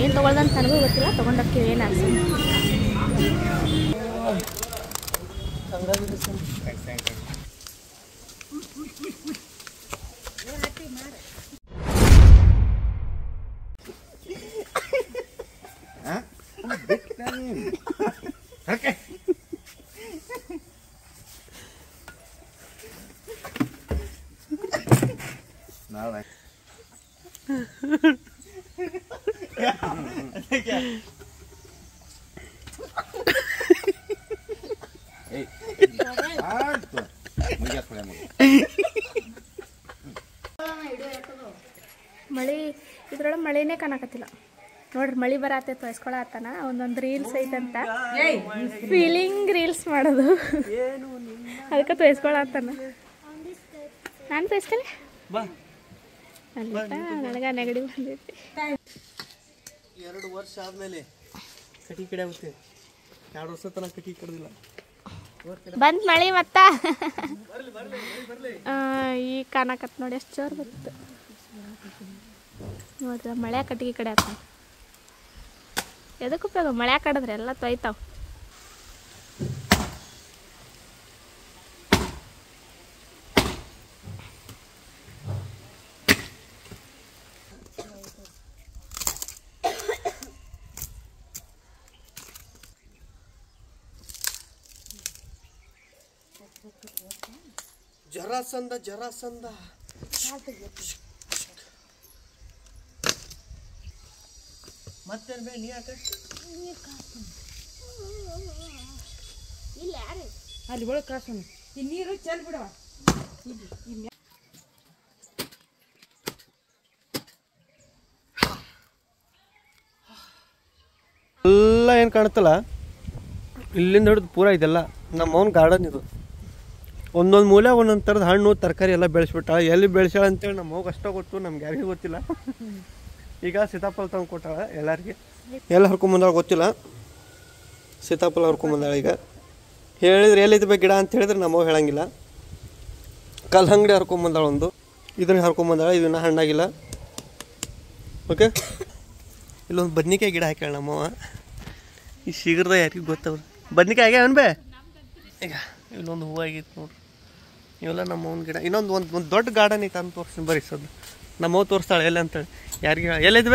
ಏನು ತೊಗೊಳ್ದಂತ ನನಗೂ ಗೊತ್ತಿಲ್ಲ, ತೊಗೊಂಡೋಗ್ತೀವಿ ಏನು ಅನ್ಸ. ಮಳೆ ಇದ್ರೊಳಗೆ ಮಳೆನೇ ಕಾಣಕತ್ತಿಲ್ಲ ನೋಡ್ರಿ. ಮಳೆ ಬರತ್ತೆ ತೊಯ್ಸ್ಕೊಳತ್ತಾನ. ಒಂದೊಂದು ರೀಲ್ಸ್ ಐತಂತ, ಫೀಲಿಂಗ್ ರೀಲ್ಸ್ ಮಾಡೋದು, ಅದಕ್ಕೆ ತೊಯ್ಸ್ಕೊಳತ್ತಾನ. ನಾನು ತೊಯ್ಸ್ಕೊಳ್ಳಿ ಅಲ್ಲ, ನನಗೆ ನೆಗಡಿ ಬಂದೈತಿ. 2 ವರ್ಷ ಆದ್ಮೇಲೆ ಕಟಿ ಕಡೆ ಆಗುತ್ತೆ. 2 ವರ್ಷ ತನಕ ಕಟಿ ಕಡ್ದಿಲ್ಲ. ಬಂದ್ ಮಳಿ ಮತ್ತ ಈಗ ಕಾಣಕತ್ ನೋಡಿ, ಎಷ್ಟು ಜೋರು ಬರುತ್ತೆ ನೋಡ್ರಿ. ಮಳೆ ಕಟ್ಟಿಗೆ ಕಡೆ ಆತ. ಎದಕ್ಕೆ ಉಪಯೋಗ? ಮಳೆ ಕಡಿದ್ರೆ ಎಲ್ಲ ತೊಯ್ತಾವ. ಜರಾಸಂಧ ಜರಾಸಂಧ ಮತ್ತೇನು ಬೇಡ. ನೀ ಯಾಕೆ ಅಲ್ಲಿ ಒಳಗೆ ಕಾಸು ಈ ನೀರು ಚೆಲ್ ಬಿಡವ. ಎಲ್ಲ ಏನು ಕಾಣುತ್ತಲ್ಲ, ಇಲ್ಲಿಂದ ಹಿಡಿದು ಪೂರ ಇದೆಲ್ಲ ನಮ್ಮ ಅವ್ನ ಗಾರ್ಡನ್. ಇದು ಒಂದೊಂದು ಮೂಲೆ ಒಂದೊಂದು ಥರದ ಹಣ್ಣು ತರಕಾರಿ ಎಲ್ಲ ಬೆಳೆಸ್ಬಿಟ್ಟಾಳ. ಎಲ್ಲಿ ಬೆಳೆಸ್ಯಾಳ ಅಂತೇಳಿ ನಮ್ಮ ಹೋಗಿ ಅಷ್ಟೇ ಗೊತ್ತು, ನಮ್ಗೆ ಯಾರಿಗೂ ಗೊತ್ತಿಲ್ಲ. ಈಗ ಸೀತಾಫಲ ತಂದು ಕೊಟ್ಟಾಳ ಎಲ್ಲರಿಗೆ. ಎಲ್ಲ ಹರ್ಕೊಂಬಂದಾಳ ಗೊತ್ತಿಲ್ಲ. ಸೀತಾಫಲ ಹರ್ಕೊಂಬಂದಾಳ. ಈಗ ಹೇಳಿದ್ರೆ ಎಲ್ಲಿದ್ದ ಗಿಡ ಅಂತ ಹೇಳಿದ್ರೆ ನಮ್ಮವ್ ಹೇಳಂಗಿಲ್ಲ. ಕಲ್ಲಂಗಡಿ ಹರ್ಕೊಂಬಂದಾಳ ಒಂದು, ಇದನ್ನ ಹರ್ಕೊಂಬಂದಾಳ. ಇದನ್ನ ಹಣ್ಣಾಗಿಲ್ಲ. ಓಕೆ, ಇಲ್ಲೊಂದು ಬದ್ನಿಕಾಯಿ ಗಿಡ ಹಾಕ್ಯಾಳ ನಮ್ಮವ. ಈ ಶೀಘ್ರದ ಯಾರಿಗೂ ಗೊತ್ತವ್ರು ಬದ್ನಿಕಾಯಿ ಆಗ್ಯಾವನ್ ಬೇ. ಈಗ ಇಲ್ಲೊಂದು ಹೂವು ಆಗಿತ್ತು ನೋಡ್ರಿ. ಇವೆಲ್ಲ ನಮ್ಮ ಅವ್ನ ಗಿಡ. ಇನ್ನೊಂದು ಒಂದು ದೊಡ್ಡ ಗಾರ್ಡನ್ ಐತೆ ಅಂತ ತೋರಿಸ್ತೀನಿ ಬರ್ರಿ. ಸದ್ದು ನಮ್ಮವ್ ತೋರಿಸ್ತಾಳೆ ಎಲ್ಲ ಅಂತೇಳಿ. ಯಾರಿಗೆ ಎಲ್ಲೈತಿ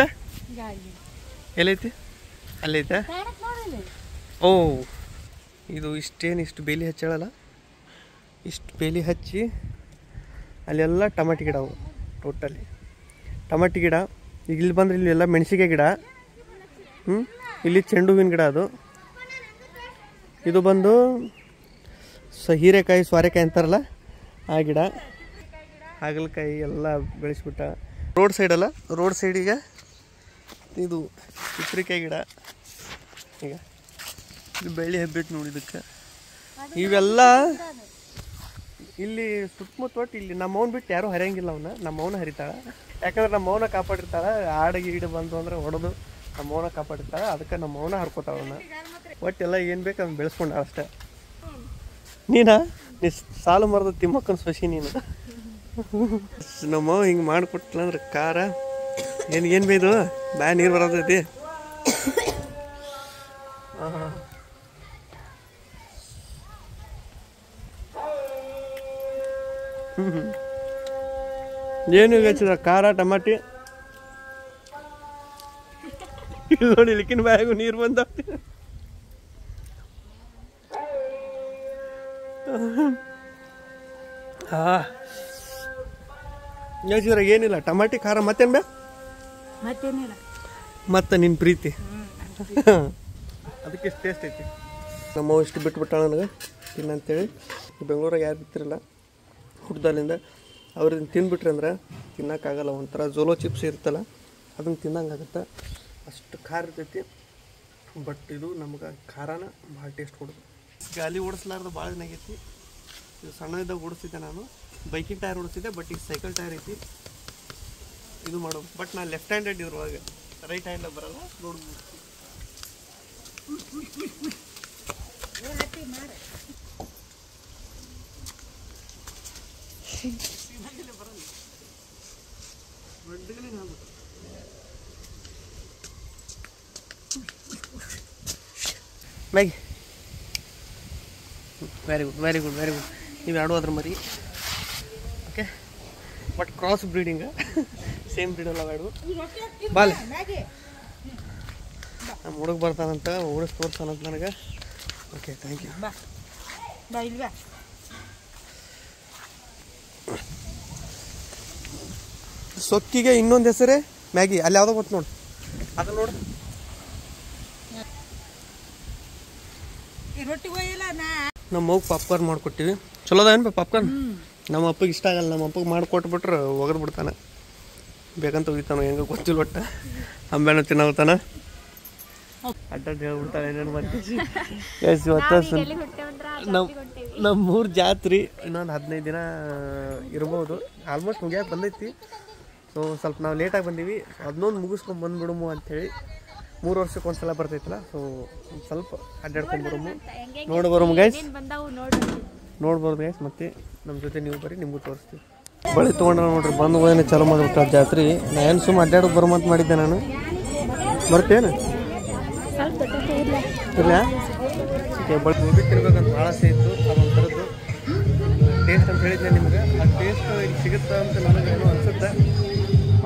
ಎಲ್ಲೈತಿ? ಅಲ್ಲೈತೆ. ಓ, ಇದು ಇಷ್ಟು ಬೇಲಿ ಹಚ್ಚಾಳಲ್ಲ, ಇಷ್ಟು ಬೇಲಿ ಹಚ್ಚಿ ಅಲ್ಲೆಲ್ಲ ಟಮಾಟಿ ಗಿಡ ಅವು. ಟೋಟಲಿ ಟಮಾಟಿ ಗಿಡ. ಈಗ ಇಲ್ಲಿ ಬಂದ್ರೆ ಇಲ್ಲಿ ಎಲ್ಲ ಮೆಣಸಿಗೆ ಗಿಡ. ಇಲ್ಲಿ ಚೆಂಡು ಹೂವಿನ ಗಿಡ. ಅದು ಇದು ಬಂದು ಹೀರೆಕಾಯಿ ಸೋರೆಕಾಯಿ ಅಂತಾರಲ್ಲ ಆ ಗಿಡ. ಹಾಗಲಕಾಯಿ ಎಲ್ಲ ಬೆಳೆಸ್ಬಿಟ್ಟ. ರೋಡ್ ಸೈಡಲ್ಲ, ರೋಡ್ ಸೈಡಿಗೆ ಇದು ಚಿತ್ರಿಕಾಯಿ ಗಿಡ. ಈಗ ಇದು ಬೆಳ್ಳಿ ಹಬ್ಬಿಟ್ಟು ನೋಡಿ. ಇದಕ್ಕೆ ಇವೆಲ್ಲ ಇಲ್ಲಿ ಸುತ್ತಮುತ್ತ ಒಟ್ಟು ಇಲ್ಲಿ ನಮ್ಮವ್ನ ಬಿಟ್ಟು ಯಾರೂ ಹರಿಯಂಗಿಲ್ಲ. ಅವನ್ನ ನಮ್ಮವ್ನ ಹರಿತಾಳ. ಯಾಕಂದ್ರೆ ನಮ್ಮವ್ನ ಕಾಪಾಡಿರ್ತಾಳೆ. ಆಡಿಗೆ ಈಡು ಬಂದು ಅಂದ್ರೆ ಹೊಡೆದು ನಮ್ಮವ್ನ ಕಾಪಾಡಿರ್ತಾಳೆ. ಅದಕ್ಕೆ ನಮ್ಮವ್ನ ಹರ್ಕೋತಾಳ. ಅವನ್ನ ಒಟ್ಟೆಲ್ಲ ಏನು ಬೇಕು ಅದನ್ನ ಬೆಳೆಸ್ಕೊಂಡ ಅಷ್ಟೇ. ನೀ ಸಾಲು ಮರದ ತಿಮ್ಮಕ್ಕನ ಸೊಸಿ ನೀನು. ನಮ್ಮವ್ ಹಿಂಗೆ ಮಾಡಿಕೊಟ್ಲ ಅಂದ್ರೆ ಖಾರ ಏನು ಬೇಯ್ದು ಬಾ ನೀರು ಬರೋದೈತಿ. ಏನು ಹಚ್ಚಿದ ಖಾರ ಟಮಾಟಿ. ಇಲ್ಲಿ ನೋಡಿ, ಇಲ್ಲಿಕಿನ ಬಾಯಾಗೂ ನೀರು ಬಂದ. ಯೋಚಿದ್ರ ಏನಿಲ್ಲ, ಟಮಾಟಿ ಖಾರ ಮತ್ತೇನು ಬೇ ಮತ್ತೇನಿಲ್ಲ. ಮತ್ತೆ ನಿನ್ನ ಪ್ರೀತಿ ಅದಕ್ಕೆ ಇಷ್ಟು ಟೇಸ್ಟ್ ಐತಿ. ನಮ್ಮವ್ ಇಷ್ಟು ಬಿಟ್ಬಿಟ್ಟಾಳ ನನಗೆ ತಿನ್ನಂತೇಳಿ. ಬೆಂಗಳೂರಾಗ ಯಾರು ಬಿತ್ತಿರಲ್ಲ ಹುಡ್ದಾಲಿಂದ. ಅವ್ರನ್ನ ತಿಂದ್ಬಿಟ್ರಿ ಅಂದ್ರೆ ತಿನ್ನೋಕ್ಕಾಗಲ್ಲ. ಒಂಥರ ಜೋಲೋ ಚಿಪ್ಸ್ ಇರ್ತಲ್ಲ, ಅದನ್ನು ತಿನ್ನಂಗಾಗತ್ತೆ. ಅಷ್ಟು ಖಾರ ಇರ್ತೈತಿ. ಬಟ್ ಇದು ನಮ್ಗೆ ಖಾರನ ಭಾಳ ಟೇಸ್ಟ್ ಕೊಡೋದು. ಗಾಲಿ ಓಡಿಸ್ಲಾರ್ದು ಭಾಳ ದಿನ ಆಗೈತಿ. ಇದು ಸಣ್ಣದಾಗ ಓಡಿಸ್ತಿದ್ದೆ ನಾನು. ಬೈಕಿಂಗ್ ಟೈರ್ ಓಡಿಸ್ತಿದ್ದೆ. ಬಟ್ ಈಗ ಸೈಕಲ್ ಟೈರ್ ಐತಿ. ಇದು ಮಾಡೋದು. ಬಟ್ ನಾನು ಲೆಫ್ಟ್ ಹ್ಯಾಂಡೆಡ್ ಇದ್ರೊಳಗೆ, ರೈಟ್ ಹ್ಯಾಂಡ್ ಬರಲ್ಲ. ನೋಡ್ಬೋದು. Maggie very good very good very good. ನೀವು ಎರಡು ಅದ್ರ ಮರಿ okay. But cross breeding same breed ಅಲ್ಲ ಎರಡು. ಬಾಲ್ ನಮ್ಮ ಹುಡುಗ ಬರ್ತಾನಂತ ಓಡಿಸ್ ತೋರ್ಸಾನಂತ ನನಗೆ. Okay thank you. ಬಾ ಇಲ್ವಾ ಸೊಕ್ಕಿಗೆ ಇನ್ನೊಂದು ಹೆಸರೇ ಮ್ಯಾಗಿ. ಅಲ್ಲಿ ಯಾವುದೋ ಗೊತ್ತು ನೋಡಿ, ಅದು ನೋಡು. ಈ ರೊಟ್ಟಿ ಹೋಗಿಲ್ಲ ನಾ ನಮ್ಮ ಅವ್ಗೆ ಪಾಪ್ಕಾರ್ನ್ ಮಾಡಿಕೊಟ್ಟಿವಿ. ಚಲೋ ಅದ ಏನು ಪಾಪ್ಕಾರ್ನ್? ನಮ್ಮ ಅಪ್ಪಗೆ ಇಷ್ಟ ಆಗಲ್ಲ. ನಮ್ಮ ಅಪ್ಪಗೆ ಮಾಡಿಕೊಟ್ಬಿಟ್ರೆ ಒಗದು ಬಿಡ್ತಾನೆ, ಬೇಕಂತ ಹೋಗಿತಾನೆ. ಹೆಂಗೆ ಗೊತ್ತಿಲ್ಲ ಒಟ್ಟು ಅಂಬೇನ ತಿನ್ನೋತಾನ ಅಡ್ಡಾಡಿ ಹೇಳ್ಬಿಡ್ತಾನೆ ಏನೇನು ಮಾಡ್ತೀವಿ. ಇವತ್ತು ನಮ್ಮೂರು ಜಾತ್ರೆ ಇನ್ನೊಂದು 15 ದಿನ ಇರ್ಬೋದು. ಆಲ್ಮೋಸ್ಟ್ ಮುಗಿಯಾಕೆ ಬಂದೈತಿ. ಸೊ ಸ್ವಲ್ಪ ನಾವು ಲೇಟಾಗಿ ಬಂದೀವಿ. ಅದನ್ನೊಂದು ಮುಗಿಸ್ಕೊಂಡು ಬಂದುಬಿಡಮು ಅಂಥೇಳಿ. 3 ವರ್ಷಕ್ಕೆ ಒಂದ್ಸಲ ಬರ್ತೈತಲ್ಲ, ಸೊ ಸ್ವಲ್ಪ ಅಡ್ಡಾಡ್ಕೊಂಡ್ಬರಮು, ನೋಡಿ ಬರಮು ಗೈಸ್, ನೋಡ್ಬೋದು ಗೈಸ್. ಮತ್ತೆ ನಮ್ಮ ಜೊತೆ ನೀವು ಬರ್ರಿ, ನಿಮಗೂ ತೋರಿಸ್ತೀವಿ. ಬಳಿ ತೊಗೊಂಡ್ರೆ ನೋಡ್ರಿ, ಬಂದು ಹೋದೇನೆ ಚಾಲೂ ಮಾಡಿಬಿಟ್ಟು ಜಾತ್ರೆ. ನಾನು ಸುಮ್ಮ ಅಡ್ಡಾಡೋಕೆ ಬರಮಂತ ಮಾಡಿದ್ದೆ ನಾನು. ಬರ್ತೇನು ಇಲ್ಲ? ಓಕೆ. ಗೋಬಿ ತಿನ್ಬೇಕಂತ ಭಾಳ ಆಸೆ ಇತ್ತು. ಅದೊಂಥರದ್ದು ಟೇಸ್ಟ್ ಅಂತ ಹೇಳಿದ್ದೆ ನಿಮ್ಗೆ. ಆ ಟೇಸ್ಟ್ ಇಲ್ಲಿ ಸಿಗುತ್ತಾ ಅಂತ ನನಗೇನು ಅನಿಸುತ್ತೆ.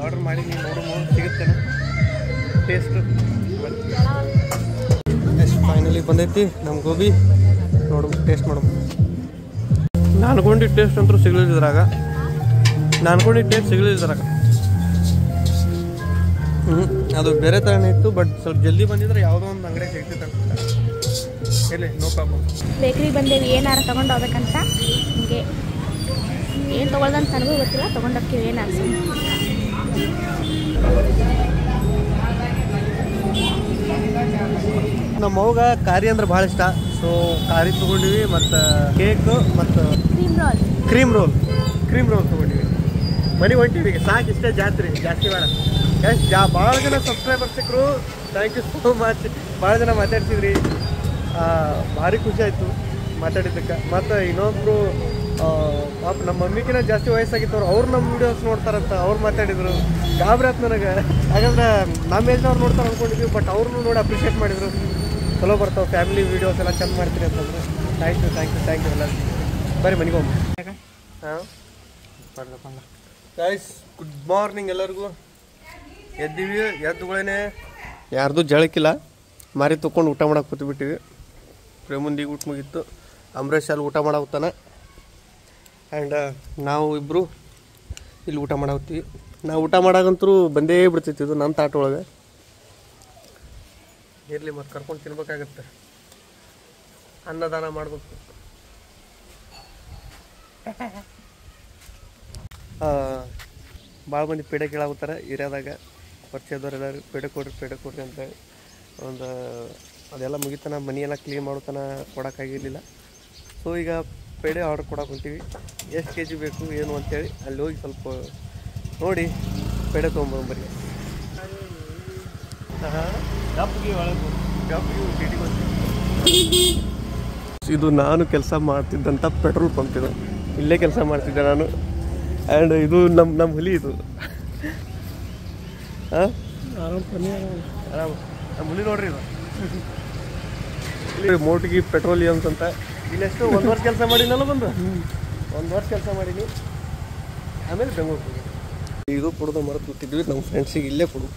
ಆರ್ಡ್ರ್ ಮಾಡಿ ನೀವು ನೋಡೋ ಸಿಗುತ್ತೇನೆ ಟೇಸ್ಟ್. ಎಷ್ಟು ಫೈನಲಿ ಬಂದೈತಿ ನಮ್ಮ ಗೋಬಿ. ನೋಡು, ಟೇಸ್ಟ್ ಮಾಡೋದು. ನಾನು ಅನ್ಕೊಂಡಿದ್ದ ಟೇಸ್ಟ್ ಅಂತೂ ಸಿಗಲಿದ್ರಾಗ. ಅದು ಬೇರೆ ಥರನೇ ಇತ್ತು. ಬಟ್ ಸ್ವಲ್ಪ ಜಲ್ದಿ ಬಂದಿದ್ರೆ ಯಾವುದೋ ಒಂದು ಅಂಗಡಿ ಸಿಗ್ತಿತ್ತು ಅನ್ಸುತ್ತೆ. ಹೇಳಿ, ನೋ ಪ್ರಾಬ್ಲಮ್. ಬೇಕ್ರಿ ಬಂದೇವಿ ಏನಾರ ತೊಗೊಂಡು ಹೋಗ್ಬೇಕಂತ. ಹಿಂಗೆ ಏನು ತೊಗೊಳ್ದಂತ ನನಗೂ ಗೊತ್ತಿಲ್ಲ. ತೊಗೊಂಡೋಗ್ತೀವಿ ಏನಾರು ನಮ್ಮ ಅವ್ಗ ಕಾರಿ ಅಂದ್ರೆ ಭಾಳ ಇಷ್ಟ. ಸೊ ಕಾರಿ ತೊಗೊಂಡಿವಿ, ಮತ್ತು ಕೇಕು ಮತ್ತು ಕ್ರೀಮ್ ರೋಲ್ ತೊಗೊಂಡಿವಿ. ಮನೆ ಹೊಂಟಿವಿ. ಸಾಕು, ಇಷ್ಟೇ ಜಾತ್ರೆ, ಜಾಸ್ತಿ ಬೇಡ. ಭಾಳ ಜನ ಸಬ್ಸ್ಕ್ರೈಬರ್ ಸಿಕ್ಕರು. Thank you so much. ಭಾಳ ಜನ ಮಾತಾಡ್ತಿದ್ರಿ, ಭಾರಿ ಖುಷಿ ಆಯಿತು ಮಾತಾಡಿದ್ದಕ್ಕೆ. ಮತ್ತು ಇನ್ನೊಬ್ರು ಪಾಪ ನಮ್ಮ ಮಮ್ಮಿಗಿನ ಜಾಸ್ತಿ ವಯಸ್ಸಾಗಿತ್ತವ್ರು, ಅವ್ರು ನಮ್ಮ ವೀಡಿಯೋಸ್ ನೋಡ್ತಾರಂತ ಅವ್ರು ಮಾತಾಡಿದರು. ಗಾಬರಿ ಆಯ್ತು ನನಗೆ. ಯಾಕಂದ್ರೆ ನಮ್ಮ ಏಜ್ನವ್ರು ನೋಡ್ತಾರೆ ಅಂದ್ಕೊಂಡಿದ್ವಿ, ಬಟ್ ಅವ್ರನ್ನೂ ನೋಡಿ ಅಪ್ರಿಷಿಯೇಟ್ ಮಾಡಿದರು. ಚಲೋ ಬರ್ತಾವೆ ಫ್ಯಾಮಿಲಿ ವೀಡಿಯೋಸ್ ಎಲ್ಲ ಚೆಂದ ಮಾಡ್ತೀರಿ ಅಂತಂದ್ರೆ. ಥ್ಯಾಂಕ್ ಯು ಎಲ್ಲ. ಬರೀ ಮನೆಗೆ ಹೋಗಿ. ಹಾಂ, ಗೈಸ್ ಗುಡ್ ಮಾರ್ನಿಂಗ್ ಎಲ್ಲರಿಗೂ. ಎದ್ದೀವಿ. ಎದ್ದುಗಳೇನೆ ಯಾರ್ದು ಜಳಕಿಲ್ಲ. ಮಾರಿ ತೊಗೊಂಡು ಊಟ ಮಾಡಕ್ಕೆ ಕೂತ್ಬಿಟ್ಟಿವಿ. ಪ್ರೇಮಂದಿಗೆ ಊಟ ಮುಗಿತ್ತು. ಅಂಬರೀಷ್ ಅಲ್ಲಿ ಊಟ ಮಾಡಾಕ್ತಾನೆ. ಆ್ಯಂಡ್ ನಾವು ಇಬ್ಬರು ಇಲ್ಲಿ ಊಟ ಮಾಡಾಕ್ತೀವಿ. ನಾವು ಊಟ ಮಾಡಾಗಂತರೂ ಬಂದೇ ಬಿಡ್ತೈತಿ ಇದು ನನ್ನ ತಾಟ ಒಳಗೆ. ಇರಲಿ, ಮತ್ತು ಕರ್ಕೊಂಡು ತಿನ್ಬೇಕಾಗತ್ತೆ. ಅನ್ನದಾನ ಮಾಡ್ಬೇಕು. ಭಾಳ ಮಂದಿ ಪೇಡೆ ಕೇಳಾಗುತ್ತಾರೆ ಏರಿಯಾದಾಗ. ಪರಿಚಯದವ್ರು ಎಲ್ಲರೂ ಪೇಡೆ ಕೊಡ್ರಿ ಅಂತ. ಒಂದು ಅದೆಲ್ಲ ಮುಗಿತಾನ, ಮನೆಯೆಲ್ಲ ಕ್ಲೀನ್ ಮಾಡೋತನ ಕೊಡೋಕ್ಕಾಗಿರಲಿಲ್ಲ. ಸೊ ಈಗ ಪೇಡೆ ಆರ್ಡ್ರ್ ಕೊಡಕ್ಕೆ ಹೊಂಟೀವಿ. ಎಷ್ಟು ಕೆ ಜಿ ಬೇಕು ಏನು ಅಂತೇಳಿ ಅಲ್ಲಿ ಹೋಗಿ ಸ್ವಲ್ಪ ನೋಡಿ ಪೇಡೆ ತೊಗೊಂಬರ್ರಿ. ಇದು ನಾನು ಕೆಲಸ ಮಾಡ್ತಿದ್ದಂಥ ಪೆಟ್ರೋಲ್ ಪಂಪ್ ಇದು. ಇಲ್ಲೇ ಕೆಲಸ ಮಾಡ್ತಿದ್ದೆ ನಾನು. ಆ್ಯಂಡ್ ಇದು ನಮ್ಮ ಹುಲಿ ಇದು. ಹಾಂ, ಆರಾಮ ನಮ್ಮ ಹುಲಿ ನೋಡ್ರಿ ಇದು. ಇಲ್ಲಿ ಮೋಟಿಗಿ ಪೆಟ್ರೋಲಿಯಮ್ಸ್ ಅಂತ. ಇಲ್ಲೆಷ್ಟು 1 ವರ್ಷ ಕೆಲಸ ಮಾಡಿನಲ್ಲ. 1 ವರ್ಷ ಕೆಲಸ ಮಾಡೀನಿ. ಆಮೇಲೆ ಬೆಂಗಳೂರು ಹೋಗಿ ಇದು ಕೊಡೋದು ಮರೆತು ಕೂತಿದ್ವಿ. ನಮ್ಮ ಫ್ರೆಂಡ್ಸಿಗೆ ಇಲ್ಲೇ ಕೊಡು.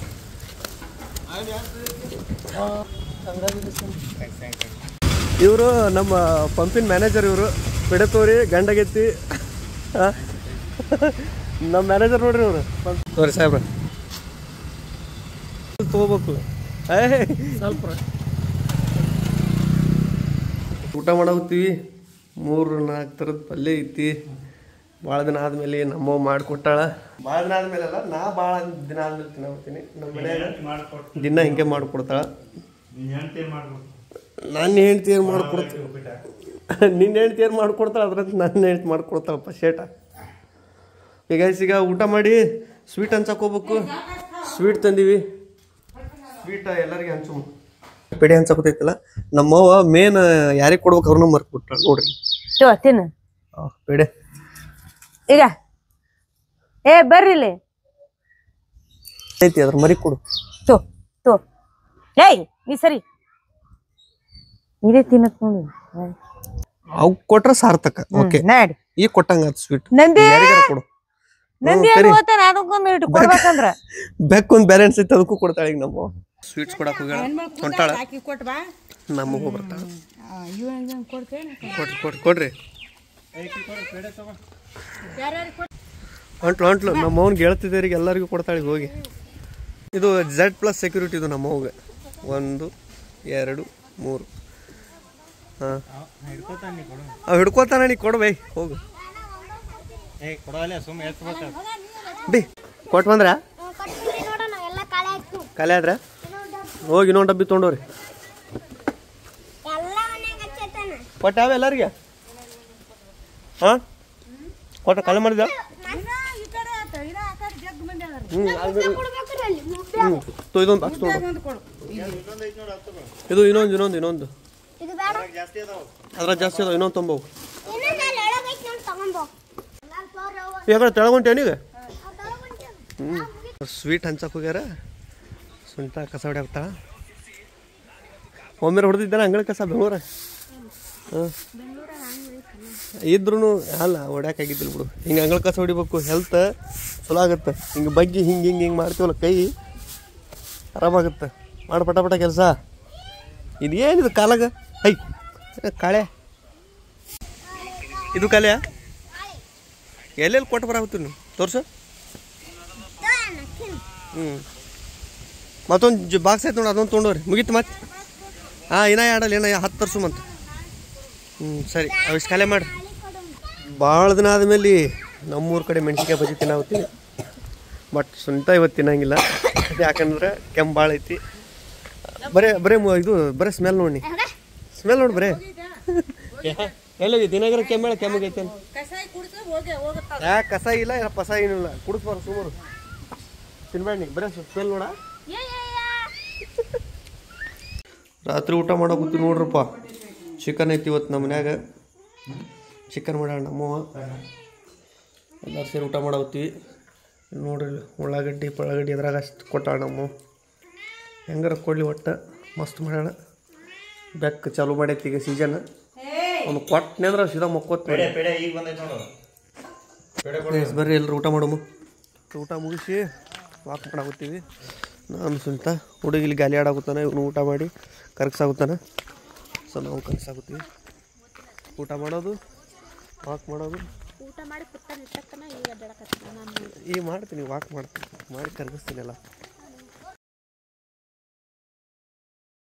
ಇವರು ನಮ್ಮ ಪಂಪಿನ ಮ್ಯಾನೇಜರ್. ಇವರು ಪೆಡತೋರಿ ಗಂಡಗೆತ್ತಿ. ನಮ್ಮ ಮ್ಯಾನೇಜರ್ ನೋಡ್ರಿ ಇವರು. ತೋರಿ ಸಾಹೇಬ್ರ ತೊಗೋಬೇಕು. ಸ್ವಲ್ಪ ಊಟ ಮಾಡೋಗ್ತೀವಿ. 3-4 ಥರದ ಪಲ್ಯ ಐತಿ. ಭಾಳ ದಿನ ಆದಮೇಲೆ ನಮ್ಮವ್ವ ಮಾಡಿಕೊಟ್ಟಾಳ. ಭಾಳ ದಿನ ಆದಮೇಲೆಲ್ಲ, ನಾ ಭಾಳ ದಿನ ಆದ್ಮೇಲೆ ತಿನ್ನೋಗ್ತೀನಿ. ನಮ್ಮ ಮನೆಯಾಗ ದಿನ ಹಿಂಗೆ ಮಾಡಿಕೊಡ್ತಾಳ. ನನ್ನ ಹೆಂಡ್ತಿ ಏನು ಮಾಡಿಕೊಡ್ತಾಳೆ, ನಿನ್ನ ಹೆಂಡ್ತಿ ಏನು ಮಾಡಿಕೊಡ್ತಾಳೆ ಅದ್ರಂತ ನನ್ನ ಹೆಂಡ್ತಿ ಮಾಡಿಕೊಡ್ತಾಳಪ್ಪ ಶೇಟ. ಈಗ ಊಟ ಮಾಡಿ ಸ್ವೀಟ್ ಹಂಚಕ್ಕೆ ಹೋಗ್ಬೇಕು. ಸ್ವೀಟ್ ತಂದೀವಿ. ಸ್ವೀಟ್ ಎಲ್ಲರಿಗೆ ಹಂಚು. ಪೇಡೆ ಹಂಚಕೋತೈತಲ್ಲ, ನಮ್ಮವ್ವ ಮೇನ್ ಯಾರಿಗೆ ಕೊಡ್ಬೇಕು ಅವ್ರನ್ನ ಮರ್ಕೊಟ್ಟ ನೋಡ್ರಿ. ತಿನ್ನು ಪೇಡೆ ಈಗ. ಬರ್ರಿಲಿ ಐತಿ, ಅದ್ರ ಮರಿ ಕೊಡು. ತೋ ಏಯ್ ನೀ ಸರಿ. ಇದೇ ತಿನ್ನತ್ ನೋಡಿ ಅವು ಕೊಟ್ರೆ ಸಾರ್ಥಕ ಓಕೆ ನಾಡಿ ಈಗ ಕೊಟ್ಟಂಗ ಸ್ವೀಟ್ ನಂದಿ ಯಾರಿಗಾರ ಕೊಡು ನಂದಿ ಹೋಗ್ತಾನ ಅದಕ್ಕೊಂದು ಇಟ್ಟು ಕೊಡ್ಬೇಕಂದ್ರ ಬೆಕ್ಕೊಂದು ಬ್ಯಾಲೆನ್ಸ್ ಐತೆ ಅದಕ್ಕೂ ಕೊಡ್ತಾಳೆ ಈಗ ನಮ್ಮ ಸ್ವೀಟ್ಸ್ ಕೊಡಕ್ಕೆ ಹೋಗ್ಯಾಳ ಹೊಂಟಾಳ ನಮಗೂ ಬರ್ತಾಳ ಕೊಡ್ರಿ ಹೊಂಟ್ಲು ನಮ್ಮ ಅವ್ನಿಗೆ ಹೇಳ್ತಿದ್ದರಿಗೆ ಎಲ್ಲರಿಗೂ ಕೊಡ್ತಾಳೆ ಹೋಗಿ ಇದು Z+ ಸೆಕ್ಯೂರಿಟಿ ಇದು ನಮ್ಮ ಅವ್ಗೆ 1 2 3 ಹಾಂ ಅವ್ ಹಿಡ್ಕೋತಾನ ನೀ ಕೊಡು ಬೈ ಹೋಗು ಬಿ ಕೊಟ್ಟು ಬಂದ್ರ ಖಾಲಿ ಆದ್ರ ಹೋಗಿ ಇನ್ನೊಂದು ಡಬ್ಬಿ ತೊಗೊಂಡವ್ರಿ ಕೊಟ್ಟಾವ ಎಲ್ಲರಿಗೆ ಹಾಂ ಕೊಟ್ಟ ಖಾಲಿ ಮಾಡಿದ ಇದೊಂದು ಬಾಕ್ಸ್ ತೊಗೊಂಡು ಇದು ಇನ್ನೊಂದು ಅದ್ರ ಜಾಸ್ತಿ ಅದಾವ ಇನ್ನೊಂದು ತೊಂಬವು ಯಾಕಡೆ ತೆಳಗೊಂಟೇನೀಗ ಸ್ವೀಟ್ ಹಂಚಕ್ಕೆ ಹೋಗ್ಯಾರ ಸುಂಟ ಕಸ ಹೊಡ್ಯಾಕ್ತಾಳ ಒಮ್ಮೆ ಹೊಡೆದಿದ್ದಾನೆ ಅಂಗಳ ಕಸ ಬೆಂಗಳೂರ ಹಾಂ ಇದ್ರೂ ಅಲ್ಲ ಹೊಡ್ಯಾಕಾಗಿದ್ದಿಲ್ಲ ಬಿಡು ಹಿಂಗೆ ಅಂಗಳ ಕಸ ಹೊಡಿಬೇಕು ಹೆಲ್ತ್ ಚಲೋ ಆಗುತ್ತೆ ಹಿಂಗೆ ಬಗ್ಗಿ ಹಿಂಗೆ ಮಾಡ್ತೀವಲ್ಲ ಕೈ ಆರಾಮಾಗುತ್ತೆ ಮಾಡಿ ಪಟ ಕೆಲಸ ಇದೇನಿದು ಕಾಲಾಗ ಐ ಕಾಳೆ ಇದು ಕಾಲೆಯಾ ಎಲ್ಲೆಲ್ಲಿ ಕೊಟ್ಟು ಬರಾಕತ್ತೀವಿ ನೀವು ತೋರ್ಸು ಮತ್ತೊಂದು ಬಾಕ್ಸ್ ಐತೆ ನೋಡಿ ಅದೊಂದು ತೊಗೊಂಡವ್ರಿ ಮುಗೀತು ಮತ್ತೆ ಹಾಂ ಏನ ಆಡಲ್ಲ ಏನ 10 ತರ್ಸು ಮತ್ತೆ ಸರಿ ಅವಿಷ್ಟು ಖಾಲಿ ಮಾಡಿರಿ ಭಾಳ ದಿನ ಆದಮೇಲೆ ನಮ್ಮೂರ ಕಡೆ ಮೆಣಸಿನ್ಕಾಯಿ ಬಜ್ಜಿ ತಿನ್ನಾವತ್ತೀನಿ ಬಟ್ ಸ್ವಂತ ಇವತ್ತು ತಿನ್ನಂಗಿಲ್ಲ ಯಾಕಂದ್ರೆ ಕೆಮ್ಮು ಭಾಳ ಐತಿ ಬರೇ ಬರೇ ಸ್ಮೆಲ್ ನೋಡಿ ಬರೇ ಎಲ್ಲೋಗಿ ದಿನಗರ ಕೆಮ್ಮಿಗೈತೆ ಯಾಕೆ ಕಸ ಇಲ್ಲ ಪಸ ಏನಿಲ್ಲ ಕುಡಿಸ್ಬಾರ ಸುಮಾರು ತಿನ್ಬೇಡ ನೀ ಬರೇ ಸ್ಮೆಲ್ ನೋಡ ರಾತ್ರಿ ಊಟ ಮಾಡೋಕತ್ತಿ ನೋಡ್ರಪ್ಪ ಚಿಕನ್ ಐತಿ ಇವತ್ತು ನಮ್ಮ ಮನ್ಯಾಗ ಚಿಕನ್ ಮಾಡ್ಯಾಳ ನಮ್ಮವ್ವ ಎಲ್ಲರೂ ಸೇರಿ ಊಟ ಮಾಡತ್ತೀವಿ ನೋಡ್ರಿ ಉಳ್ಳಾಗಡ್ಡಿ ಅದ್ರಾಗ ಅಷ್ಟು ಕೊಟ್ಟಾಳ ನಮ್ಮ ಹೆಂಗಾರ ಕೊಡ್ಲಿ ಒಟ್ಟು ಮಸ್ತ್ ಮಾಡ್ಯಾಳ ಬೆಕ್ಕ ಚಾಲು ಮಾಡೈತಿ ಈಗ ಸೀಸನ್ ಅವ್ನು ಕೊಟ್ಟನೆ ಅಂದ್ರೆ ಸೀದಾ ಮಕ್ಕೋತ್ ಬರ್ರಿ ಎಲ್ಲರೂ ಊಟ ಮಾಡಮ್ಮ ಊಟ ಮುಗಿಸಿ ವಾಕ್ ಮಾಡಾಕತ್ತೀವಿ ನಾನು ಸುಂಟ ಹುಡುಗಿಲಿ ಗಾಲಿ ಆಡಾಗುತ್ತಾನೆ ಇವನು ಊಟ ಮಾಡಿ ಕರಗ್ಸಾಗುತ್ತಾನೆ ಸೊ ನಾವು ಕರಗ್ಸಾಗುತ್ತೀವಿ ಊಟ ಮಾಡೋದು ವಾಕ್ ಮಾಡೋದು ಊಟ ಮಾಡಿ ಪುಟ್ಟ ನಿಟ್ಟಕ್ಕನ ಈಗ ಈಗ ಮಾಡ್ತೀನಿ ವಾಕ್ ಮಾಡ್ತೀನಿ ಮಾಡಿ ಕರಗಿಸ್ತೀನಿ ಎಲ್ಲ